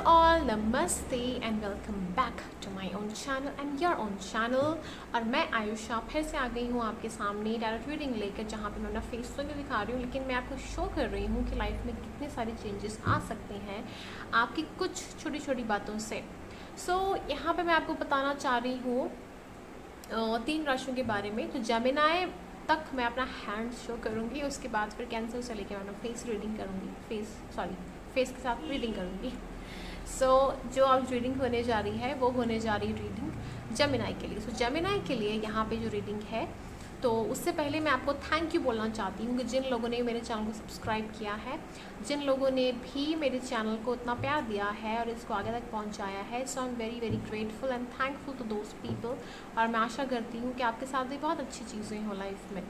All नमस्ते and welcome back to my own channel and your own channel. और मैं आयुषा फिर से आ गई हूँ आपके सामने डायरेक्ट रीडिंग लेकर, जहाँ पे मैं अपना फेस तो नहीं दिखा रही हूँ, लेकिन मैं आपको शो कर रही हूँ कि लाइफ में कितने सारे चेंजेस आ सकते हैं आपकी कुछ छोटी छोटी बातों से। यहाँ पे मैं आपको बताना चाह रही हूँ 3 राशियों के बारे में। तो जेमिनी तक मैं अपना हैंड शो करूँगी, उसके बाद फिर कैंसर से लेकर मैं अपना फेस रीडिंग करूँगी, फेस के साथ रीडिंग करूँगी। जो अब रीडिंग होने जा रही है वो होने जा रही है रीडिंग जेमिनी के लिए। जेमिनी के लिए यहाँ पे जो रीडिंग है, तो उससे पहले मैं आपको थैंक यू बोलना चाहती हूँ कि जिन लोगों ने मेरे चैनल को सब्सक्राइब किया है, जिन लोगों ने भी मेरे चैनल को इतना प्यार दिया है और इसको आगे तक पहुँचाया है। So I am very very grateful and thankful to those people. और मैं आशा करती हूँ कि आपके साथ भी बहुत अच्छी चीज़ें हो लाइफ में।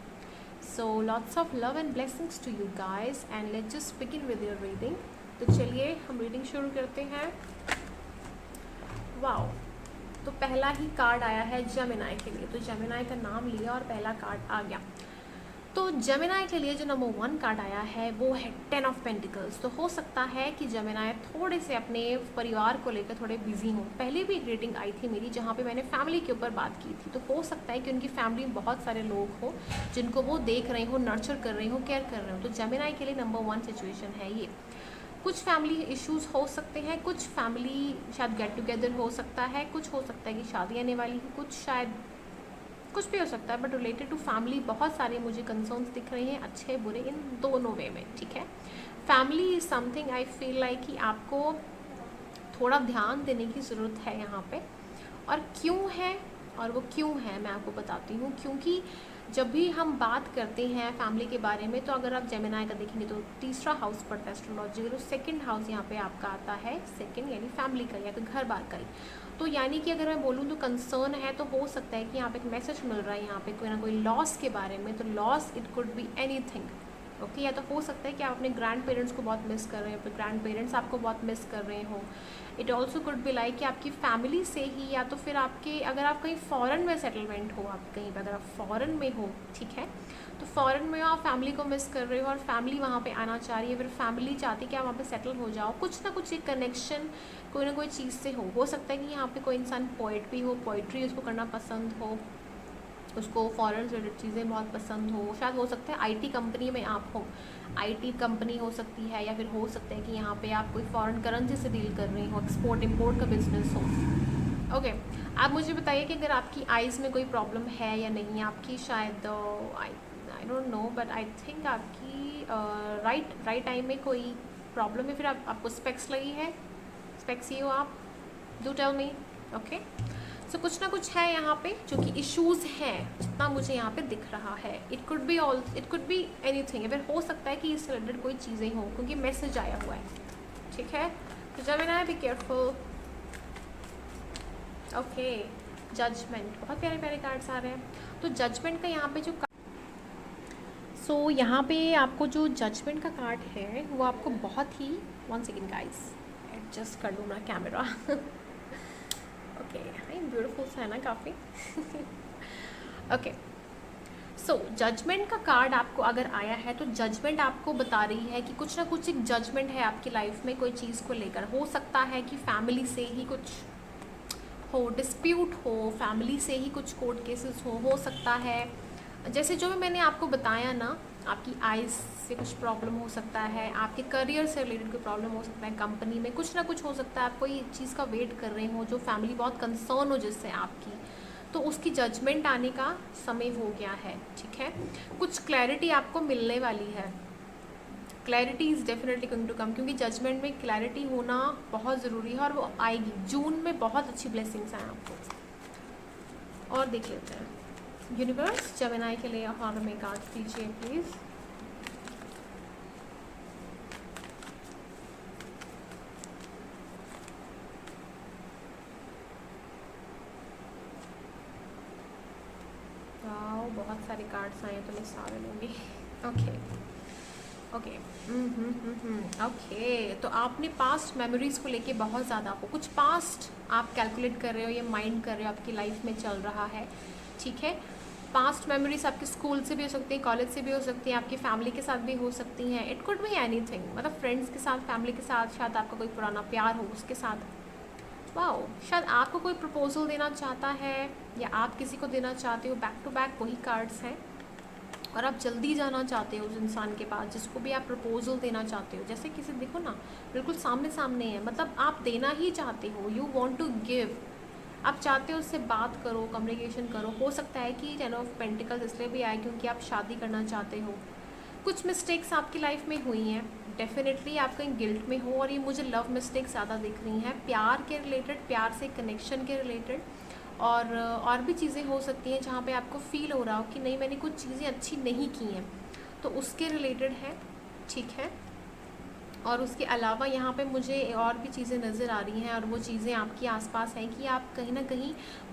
So lots of love and blessings to you guys and let's just begin with your reading. तो चलिए हम रीडिंग शुरू करते हैं। वाओ, तो पहला ही कार्ड आया है जेमिनी के लिए। तो जेमिनी का नाम लिया और पहला कार्ड आ गया। तो जेमिनी के लिए जो नंबर 1 कार्ड आया है वो है 10 ऑफ पेंटिकल्स। तो हो सकता है कि जेमिनी थोड़े से अपने परिवार को लेकर थोड़े बिजी हों। पहले भी एक रीडिंग आई थी मेरी जहाँ पे मैंने फैमिली के ऊपर बात की थी। तो हो सकता है कि उनकी फैमिली में बहुत सारे लोग हों जिनको वो देख रहे हो, नर्चर कर रहे हो, केयर कर रहे हो। तो जेमिनी के लिए नंबर 1 सिचुएशन है ये। कुछ फैमिली इश्यूज हो सकते हैं, कुछ फैमिली शायद गेट टुगेदर हो सकता है, कुछ हो सकता है कि शादी आने वाली है, कुछ शायद कुछ भी हो सकता है, बट रिलेटेड टू फैमिली बहुत सारे मुझे कंसर्न्स दिख रहे हैं, अच्छे बुरे इन दोनों वे में। ठीक है, family is something I feel like कि आपको थोड़ा ध्यान देने की ज़रूरत है यहाँ पे। और क्यों है, और वो क्यों है मैं आपको बताती हूँ। क्योंकि जब भी हम बात करते हैं फैमिली के बारे में, तो अगर आप जेमिनी का देखेंगे तो 3रा हाउस पड़ता है एस्ट्रोलॉजी, तो 2nd हाउस यहाँ पे आपका आता है 2nd, यानी फैमिली का या फिर घर बार का ही। तो यानी कि अगर मैं बोलूँ तो कंसर्न है, तो हो सकता है कि यहाँ पे एक मैसेज मिल रहा है यहाँ पे कोई ना कोई लॉस के बारे में। तो loss it could be anything, okay. या तो हो सकता है कि आप अपने ग्रैंड पेरेंट्स को बहुत मिस कर रहे हो, फिर ग्रैंड पेरेंट्स आपको बहुत मिस कर रहे हो। It also could be like कि आपकी फैमिली से ही, या तो फिर आपके अगर आप कहीं फॉरेन में सेटलमेंट हो, आप कहीं पर अगर आप फॉरेन में हो, ठीक है, तो फॉरेन में आप फैमिली को मिस कर रहे हो और फैमिली वहाँ पे आना चाह रही है, फिर फैमिली चाहती है कि आप वहाँ पे सेटल हो जाओ। कुछ ना कुछ एक कनेक्शन कोई ना कोई चीज़ से हो सकता है कि यहाँ पे कोई इंसान पोइट भी हो, पोइट्री उसको करना पसंद हो, उसको फॉरेन से रिलेटेड चीज़ें बहुत पसंद हो। शायद हो सकता है आईटी कंपनी में आप हो, आईटी कंपनी हो सकती है, या फिर हो सकता है कि यहाँ पे आप कोई फॉरेन करेंसी से डील कर रहे हो, एक्सपोर्ट इम्पोर्ट का बिजनेस हो। ओके, आप मुझे बताइए कि अगर आपकी आइज़ में कोई प्रॉब्लम है या नहीं। आपकी शायद I don't know, but I think आपकी राइट आई में कोई प्रॉब्लम है, फिर आपको स्पेक्स लगी है, स्पेक्स ही हो आप, डू टेल मी। ओके, सो कुछ ना कुछ है यहाँ पे जो कि इश्यूज़ हैं, जितना मुझे यहाँ पे दिख रहा है। इट कुड बी एनीथिंग, फिर हो सकता है कि इससे रिलेटेड कोई चीज़ें हों, क्योंकि मैसेज आया हुआ है। ठीक है, तो Gemini be careful. Okay, judgement, बहुत प्यारे प्यारे कार्ड्स आ रहे हैं। तो जजमेंट का यहाँ पे जो यहाँ पे आपको जो जजमेंट का कार्ड है वो आपको बहुत ही, 1 सेकेंड गाइस, एडजस्ट कर लूँ ना कैमरा। ओके, ब्यूटीफुल सा है ना काफ़ी। ओके, जजमेंट का कार्ड आपको अगर आया है, तो जजमेंट आपको बता रही है कि कुछ ना कुछ एक जजमेंट है आपकी लाइफ में कोई चीज़ को लेकर। हो सकता है कि फैमिली से ही कुछ हो, डिस्प्यूट हो, फैमिली से ही कुछ कोर्ट केसेस हो सकता है। जैसे जो भी मैंने आपको बताया ना, आपकी आइज़ से कुछ प्रॉब्लम हो सकता है, आपके करियर से रिलेटेड कोई प्रॉब्लम हो सकता है, कंपनी में कुछ ना कुछ हो सकता है, आप कोई चीज़ का वेट कर रहे हो जो फैमिली बहुत कंसर्न हो जिससे आपकी, तो उसकी जजमेंट आने का समय हो गया है। ठीक है, कुछ क्लैरिटी आपको मिलने वाली है, clarity is definitely going to come, क्योंकि जजमेंट में क्लैरिटी होना बहुत ज़रूरी है और वो आएगी। जून में बहुत अच्छी ब्लेसिंग्स हैं आपको। और देख लेते हैं यूनिवर्स जेमिनी के लिए और में कार्ड दीजिए प्लीज़। वाओ, बहुत सारे कार्ड्स आए हैं, तो मैं सारे लूँगी। ओके ओके ओके, तो आपने पास्ट मेमोरीज़ को लेके बहुत ज़्यादा हो, कुछ पास्ट आप कैलकुलेट कर रहे हो या माइंड कर रहे हो, आपकी लाइफ में चल रहा है। ठीक है, पास्ट मेमोरीज आपके स्कूल से भी हो सकती हैं, कॉलेज से भी हो सकती हैं, आपकी फैमिली के साथ भी हो सकती हैं। इट कुड बी एनीथिंग, मतलब फ्रेंड्स के साथ, फैमिली के साथ, शायद आपका कोई पुराना प्यार हो उसके साथ। वाओ, शायद आपको कोई प्रपोजल देना चाहता है या आप किसी को देना चाहते हो। बैक टू बैक वही कार्ड्स हैं और आप जल्दी जाना चाहते हो उस इंसान के पास जिसको भी आप प्रपोजल देना चाहते हो। जैसे किसी, देखो ना, बिल्कुल सामने सामने है, मतलब आप देना ही चाहते हो, यू वॉन्ट टू गिव। आप चाहते हो उससे बात करो, कम्युनिकेशन करो। हो सकता है कि 10 ऑफ पेंटिकल्स इसलिए भी आए क्योंकि आप शादी करना चाहते हो। कुछ मिस्टेक्स आपकी लाइफ में हुई हैं, डेफिनेटली आप कहीं गिल्ट में हो, और ये मुझे लव मिस्टेक्स ज़्यादा दिख रही हैं, प्यार के रिलेटेड, प्यार से कनेक्शन के रिलेटेड। और भी चीज़ें हो सकती हैं जहाँ पे आपको फील हो रहा हो कि नहीं, मैंने कुछ चीज़ें अच्छी नहीं की हैं, तो उसके रिलेटेड है, ठीक है। और उसके अलावा यहाँ पे मुझे और भी चीज़ें नज़र आ रही हैं, और वो चीज़ें आपके आसपास हैं कि आप कहीं ना कहीं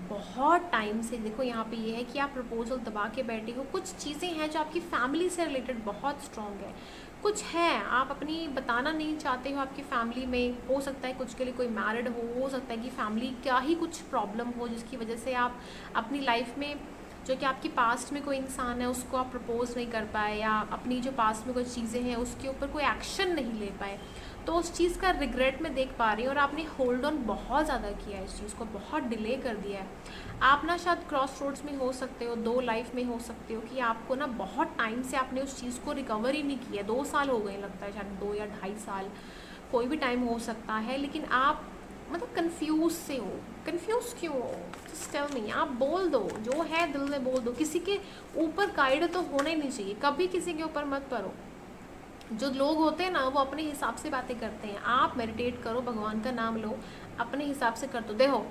बहुत टाइम से, देखो यहाँ पे ये है कि आप प्रपोजल दबा के बैठे हो। कुछ चीज़ें हैं जो आपकी फैमिली से रिलेटेड बहुत स्ट्रॉन्ग है, कुछ है आप अपनी बताना नहीं चाहते हो आपकी फैमिली में। हो सकता है कुछ के लिए कोई मैरिड हो सकता है कि फैमिली का ही कुछ प्रॉब्लम हो जिसकी वजह से आप अपनी लाइफ में, जो कि आपकी पास्ट में कोई इंसान है उसको आप प्रपोज नहीं कर पाए, या अपनी जो पास्ट में कुछ चीज़ें हैं उसके ऊपर कोई एक्शन नहीं ले पाए, तो उस चीज़ का रिग्रेट मैं देख पा रही हूँ। और आपने होल्ड ऑन बहुत ज़्यादा किया है, इस चीज़ को बहुत डिले कर दिया है। आप ना शायद क्रॉस रोड्स में हो सकते हो, 2 लाइफ में हो सकते हो कि आपको ना बहुत टाइम से आपने उस चीज़ को रिकवर ही नहीं किया। 2 साल हो गए लगता है, शायद 2 या 2.5 साल, कोई भी टाइम हो सकता है। लेकिन आप मतलब कंफ्यूज से हो। कंफ्यूज क्यों हो? जस्ट टेल मी, आप बोल दो, जो है दिल में बोल दो। किसी के ऊपर गाइड तो होना ही नहीं चाहिए, कभी किसी के ऊपर मत पड़ो। जो लोग होते हैं ना वो अपने हिसाब से बातें करते हैं। आप मेडिटेट करो, भगवान का नाम लो, अपने हिसाब से कर दो। देखो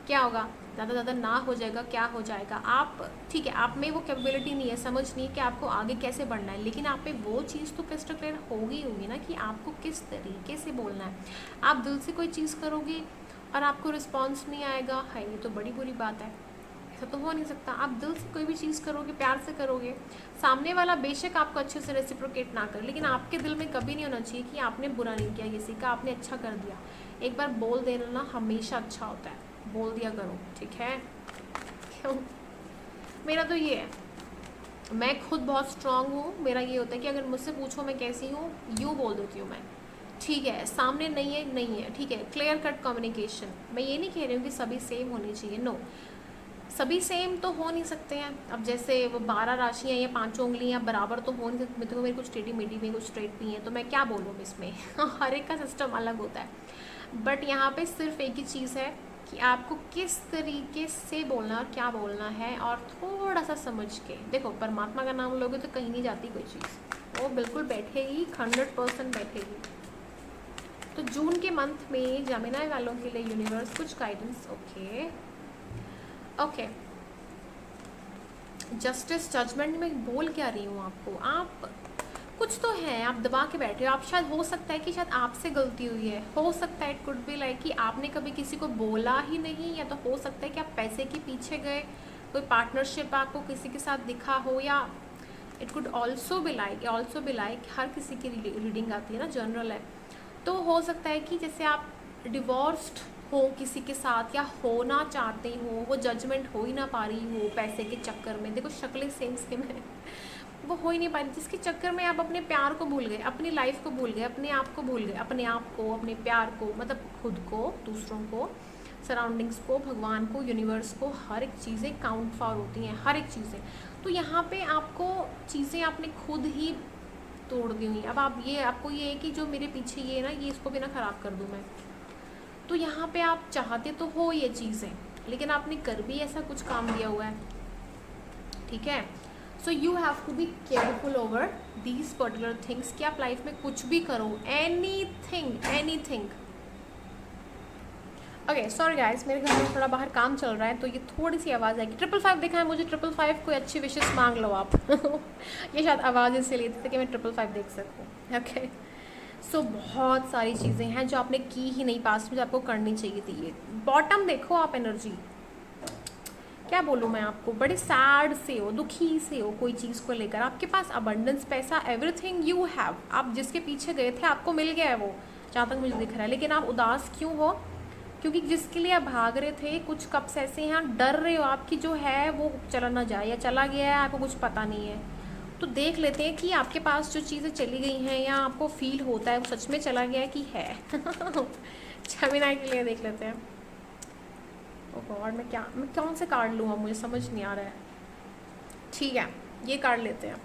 क्या होगा, ज़्यादा ना हो जाएगा, क्या हो जाएगा। आप ठीक है, आप में वो कैपेबिलिटी नहीं है, समझ नहीं है कि आपको आगे कैसे बढ़ना है, लेकिन आप में वो चीज़ तो क्रिस्टल क्लियर होगी ना कि आपको किस तरीके से बोलना है। आप दिल से कोई चीज़ करोगे और आपको रिस्पॉन्स नहीं आएगा, है ये तो बड़ी बुरी बात है, ऐसा तो हो नहीं सकता। आप दिल से कोई भी चीज़ करोगे, प्यार से करोगे, सामने वाला बेशक आपको अच्छे से रेसिप्रोकेट ना करे, लेकिन आपके दिल में कभी नहीं होना चाहिए कि आपने बुरा नहीं किया किसी का, आपने अच्छा कर दिया। एक बार बोल देना ना हमेशा अच्छा होता है, बोल दिया करो, ठीक है। क्यों? मेरा तो ये है, मैं खुद बहुत स्ट्रांग हूँ। मेरा ये होता है कि अगर मुझसे पूछो मैं कैसी हूँ, यूँ बोल देती हूँ मैं, ठीक है। सामने नहीं है, ठीक है, क्लियर कट कम्युनिकेशन। मैं ये नहीं कह रही हूँ कि सभी सेम होनी चाहिए, नो, सभी सेम तो हो नहीं सकते हैं। अब जैसे वो 12 राशियाँ या 5 उंगलियाँ बराबर तो हो नहीं सकती। देखो मेरी कुछ टेढ़ी मेढ़ी में, कुछ स्ट्रेट भी है, तो मैं क्या बोलूँ इसमें हर एक का सिस्टम अलग होता है। बट यहाँ पे सिर्फ एक ही चीज़ है कि आपको किस तरीके से बोलना और क्या बोलना है, और थोड़ा सा समझ के। देखो परमात्मा का नाम लोगे तो कहीं नहीं जाती कोई चीज़, वो बिल्कुल बैठेगी, 100% बैठेगी। तो जून के मंथ में जेमिनी वालों के लिए यूनिवर्स कुछ गाइडेंस, ओके। जस्टिस, जजमेंट में बोल क्या रही हूँ आपको, आप कुछ तो है, आप दबा के बैठे हो। आप शायद, हो सकता है कि शायद आपसे गलती हुई है, हो सकता है इट कुड बी लाइक कि आपने कभी किसी को बोला ही नहीं, या तो हो सकता है कि आप पैसे के पीछे गए, कोई पार्टनरशिप आपको किसी के साथ दिखा हो, या it could also be like हर किसी की रीडिंग आती है ना, जनरल है, तो हो सकता है कि जैसे आप डिवोर्स्ड हो किसी के साथ, या होना चाहते हो, वो जजमेंट हो ही ना पा रही हो पैसे के चक्कर में। देखो शक्लें सेम है, वो हो ही नहीं पा रही, जिसके चक्कर में आप अपने प्यार को भूल गए, अपनी लाइफ को भूल गए, अपने आप को भूल गए, अपने आप को, अपने प्यार को, मतलब खुद को, दूसरों को, सराउंडिंग्स को, भगवान को, यूनिवर्स को। हर एक चीज़ें काउंट फॉर होती हैं, हर एक चीज़ें। तो यहाँ पे आपको चीज़ें आपने खुद ही तोड़ दी हुई। अब आप ये, आपको ये है कि जो मेरे पीछे ये है ना, ये इसको भी ना ख़राब कर दूँ मैं। तो यहाँ पे आप चाहते तो हो ये चीज़ें, लेकिन आपने कर भी ऐसा कुछ काम दिया हुआ है, ठीक है। So you have to be careful over these particular things कि आप लाइफ में कुछ भी करो, एनीथिंग। ओके, सॉरी गाइस, मेरे घर में थोड़ा बाहर काम चल रहा है तो ये थोड़ी सी आवाज़ आएगी। 555 देखा है मुझे, 555 कोई अच्छी विशेष मांग लो आप ये शायद आवाज़ इसलिए थी कि मैं 555 देख सकूँ, ओके। सो बहुत सारी चीज़ें हैं जो आपने की ही नहीं पास्ट में, जो आपको करनी चाहिए थी। ये बॉटम देखो आप, एनर्जी क्या बोलूँ मैं आपको, बड़े सैड से हो, दुखी से हो कोई चीज़ को लेकर। आपके पास अबंडेंस, पैसा, एवरीथिंग यू हैव। आप जिसके पीछे गए थे आपको मिल गया है वो, जहाँ तक मुझे दिख रहा है, लेकिन आप उदास क्यों हो? क्योंकि जिसके लिए आप भाग रहे थे, कुछ कप्स ऐसे हैं आप डर रहे हो आपकी जो है वो चला ना जाए, या चला गया है आपको कुछ पता नहीं है। तो देख लेते हैं कि आपके पास जो चीज़ें चली गई हैं या आपको फील होता है वो सच में चला गया है कि है। जेमिनी के लिए देख लेते हैं। ओ गॉड, मैं कौन से कार्ड लूँ, मुझे समझ नहीं आ रहा है। ठीक है, ये कार्ड लेते हैं।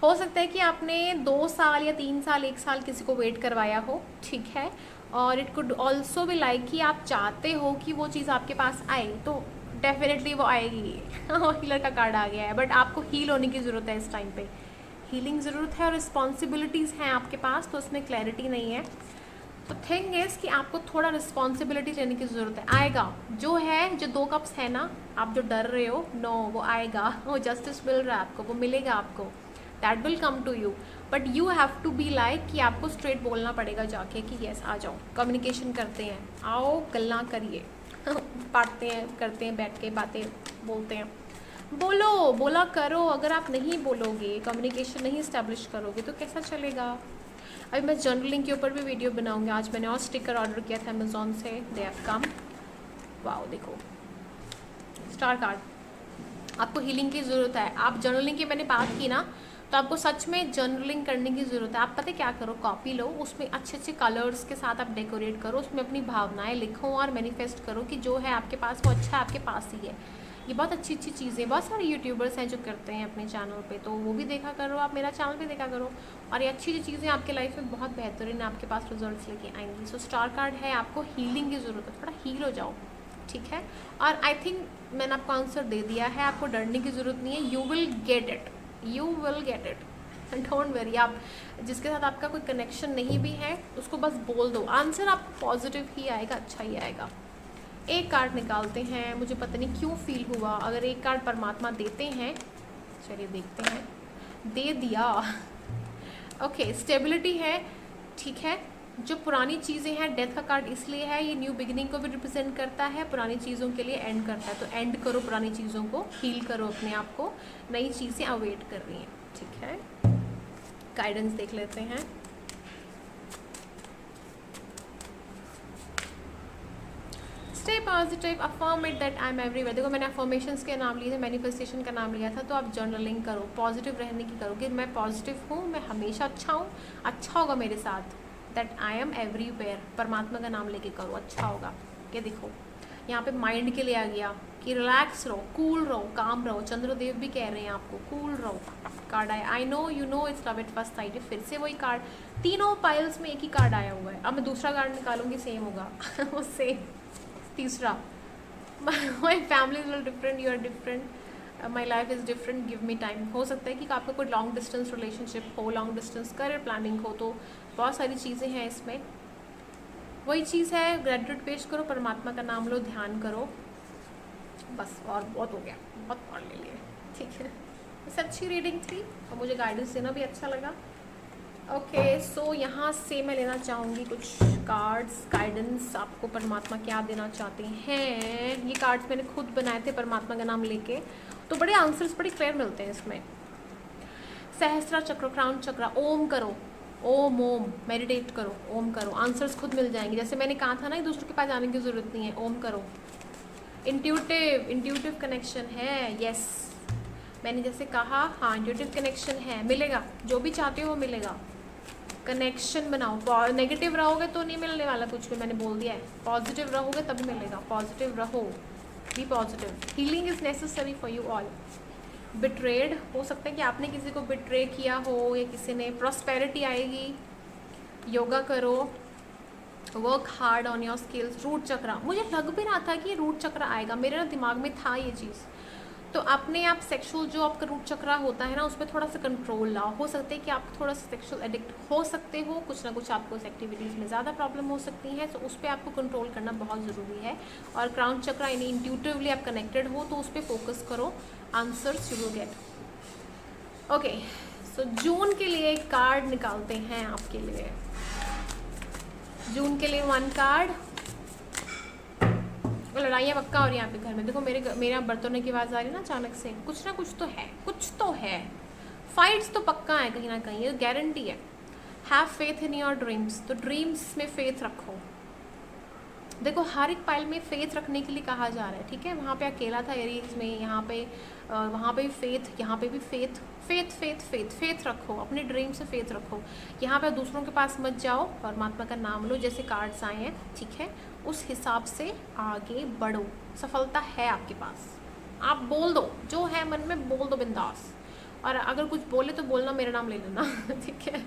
हो सकता है कि आपने 2 साल या 3 साल 1 साल किसी को वेट करवाया हो, ठीक है, और इट कुड ऑल्सो भी लाइक कि आप चाहते हो कि वो चीज़ आपके पास आए, तो डेफिनेटली वो आएगी। हीलर का कार्ड आ गया है, बट आपको हील होने की ज़रूरत है इस टाइम पे, हीलिंग ज़रूरत है, और रिस्पॉन्सिबिलिटीज़ हैं आपके पास, तो उसमें क्लैरिटी नहीं है। तो थिंग इज़ कि आपको थोड़ा रिस्पॉन्सिबिलिटी लेने की ज़रूरत है। आएगा जो है, जो 2 कप्स है ना, आप जो डर रहे हो, नो वो आएगा, वो जस्टिस मिल रहा है आपको, वो मिलेगा आपको, that will come to you. But you have to be like कि आपको स्ट्रेट बोलना पड़ेगा जाके कि यस आ जाओ, कम्युनिकेशन करते हैं, आओ गल्ला करिए। बांटते हैं, करते हैं, बैठ के बातें बोलते हैं, बोलो, बोला करो। अगर आप नहीं बोलोगे, कम्युनिकेशन नहीं इस्टेब्लिश करोगे तो कैसा चलेगा। अभी मैं जर्नलिंग के ऊपर भी वीडियो बनाऊंगी। आज मैंने और स्टिकर ऑर्डर किया था अमेजोन से, दे हैव कम। वाओ, देखो स्टार कार्ड। आपको हीलिंग की ज़रूरत है। आप जर्नलिंग की मैंने बात की ना, तो आपको सच में जर्नलिंग करने की ज़रूरत है। आप पता है क्या करो, कॉपी लो, उसमें अच्छे अच्छे कलर्स के साथ आप डेकोरेट करो, उसमें अपनी भावनाएं लिखो और मैनिफेस्ट करो कि जो है आपके पास वो अच्छा आपके पास ही है। ये बहुत अच्छी अच्छी चीज़ें, बहुत सारे यूट्यूबर्स हैं जो करते हैं अपने चैनल पे, तो वो भी देखा करो, आप मेरा चैनल भी देखा करो, और ये अच्छी अच्छी चीज़ें आपके लाइफ में बहुत बेहतरीन आपके पास रिजल्ट्स लेके आएंगी। सो स्टार कार्ड है, आपको हीलिंग की ज़रूरत है, थोड़ा हील हो जाओ, ठीक है। और आई थिंक मैंने आपको आंसर दे दिया है, आपको डरने की ज़रूरत नहीं है, you will get it, you will get it, don't very. आप जिसके साथ आपका कोई कनेक्शन नहीं भी है उसको बस बोल दो, आंसर आपको पॉजिटिव ही आएगा, अच्छा ही आएगा। एक कार्ड निकालते हैं, मुझे पता नहीं क्यों फील हुआ, अगर एक कार्ड परमात्मा देते हैं, चलिए देखते हैं, दे दिया। ओके, स्टेबिलिटी है, ठीक है। जो पुरानी चीज़ें हैं, डेथ का कार्ड इसलिए है, ये न्यू बिगिनिंग को भी रिप्रेजेंट करता है, पुरानी चीज़ों के लिए एंड करता है, तो एंड करो पुरानी चीज़ों को, हील करो अपने आप को, नई चीज़ें अवेट कर रही हैं, ठीक है। गाइडेंस देख लेते हैं। Stay positive, affirm it that I am everywhere. देखो मैंने अफर्मेशंस के नाम लिए थे, मैनिफेस्टेशन का नाम लिया था, तो आप जर्नलिंग करो, पॉजिटिव रहने की करो कि मैं पॉजिटिव हूँ, मैं हमेशा अच्छा हूँ, अच्छा होगा मेरे साथ, दैट आई एम एवरीवेयर, परमात्मा का नाम लेके करो, अच्छा होगा। ये देखो यहाँ पे माइंड के लिए आ गया कि रिलैक्स रहो, कूल रहो, काम रहो, चंद्रदेव भी कह रहे हैं आपको कूल रहो। कार्ड आया, I know you know it's love at first sight, फिर से वही कार्ड, तीनों पाइल्स में एक ही कार्ड आया हुआ है। अब मैं दूसरा कार्ड निकालूंगी, सेम होगा। वो सेम। तीसरा, my family is different, you are different, my life is different, give me time. हो सकता है कि आपका कोई लॉन्ग डिस्टेंस रिलेशनशिप हो, लॉन्ग डिस्टेंस करियर प्लानिंग हो, तो बहुत सारी चीज़ें हैं इसमें। वही चीज़ है, ग्रेजुएट पेश करो, परमात्मा का नाम लो, ध्यान करो, बस, और बहुत हो गया, बहुत पढ़ ले लिए, ठीक है। बस अच्छी रीडिंग थी और मुझे गाइडेंस देना भी अच्छा लगा। ओके, सो यहाँ से मैं लेना चाहूँगी कुछ कार्ड्स, गाइडेंस, आपको परमात्मा क्या देना चाहते हैं। ये कार्ड्स मैंने खुद बनाए थे परमात्मा का नाम लेके, तो बड़े आंसर्स बड़े क्लियर मिलते हैं इसमें। सहस्रा चक्र, क्राउन चक्र, ओम करो, ओम ओम, मेडिटेट करो, ओम करो, आंसर्स खुद मिल जाएंगे। जैसे मैंने कहा था ना, दूसरों के पास जाने की ज़रूरत नहीं है, ओम करो। इंट्यूटिव कनेक्शन है, यस, मैंने जैसे कहा, हाँ इंट्यूटिव कनेक्शन है, मिलेगा, जो भी चाहते हो वो मिलेगा। कनेक्शन बनाओ, नेगेटिव रहोगे तो नहीं मिलने वाला कुछ भी, मैंने बोल दिया है, पॉजिटिव रहोगे तभी मिलेगा, पॉजिटिव रहो, be positive. Healing is necessary for you all. Betrayed, हो सकता है कि आपने किसी को बिट्रे किया हो या किसी ने, प्रॉस्पेरिटी आएगी, योगा करो, work hard on your skills. Root chakra, मुझे लग भी रहा था कि रूट चक्र आएगा, मेरे ना दिमाग में था ये चीज़, तो अपने आप सेक्सुअल जो आपका रूट चक्र होता है ना, उस पर थोड़ा सा कंट्रोल लाओ। हो सकता है कि आप थोड़ा सा सेक्सुअल एडिक्ट हो सकते हो, कुछ ना कुछ आपको उस एक्टिविटीज़ में ज़्यादा प्रॉब्लम हो सकती है, तो उस पर आपको कंट्रोल करना बहुत ज़रूरी है। और क्राउन चक्र यानी इंट्यूटिवली आप कनेक्टेड हो, तो उस पर फोकस करो, answers you will get. Okay, so June के लिए एक कार्ड निकालते हैं आपके लिए। जून के लिए 1 कार्ड। लड़ाइयाँ पक्का हो रही है यहाँ पे घर में, देखो मेरे यहाँ बर्तनों की आवाज़ आ रही है ना अचानक से, कुछ ना कुछ तो है, कुछ तो है, फाइट्स तो पक्का है कहीं ना कहीं, ये गारंटी है। Have faith in your dreams, तो ड्रीम्स में फेथ रखो, देखो हर एक पाइल में फेथ रखने के लिए कहा जा रहा है, ठीक है। वहाँ पे अकेला था एरीज में, यहाँ पे वहाँ पे भी फेथ, यहाँ पे भी faith. Faith faith faith faith रखो, अपने ड्रीम से फेथ रखो। यहाँ पे दूसरों के पास मत जाओ, परमात्मा का नाम लो, जैसे कार्ड्स आए हैं, ठीक है। उस हिसाब से आगे बढ़ो, सफलता है आपके पास। आप बोल दो जो है मन में, बोल दो बिंदास। और अगर कुछ बोले तो बोलना, मेरा नाम ले लेना ठीक है।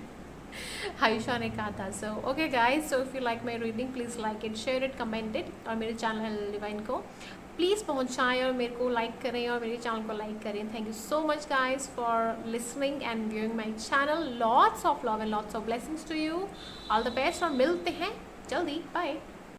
आयुषा ने कहा था। So okay guys, so if you like my reading please like it, share it, comment it, और मेरे चैनल डिवाइन को प्लीज़ पहुंचाएं और मेरे को लाइक करें और मेरे चैनल को लाइक करें। Thank you so much guys for listening and viewing my channel. Lots of love and lots of blessings to you, all the best, और मिलते हैं जल्दी, बाय।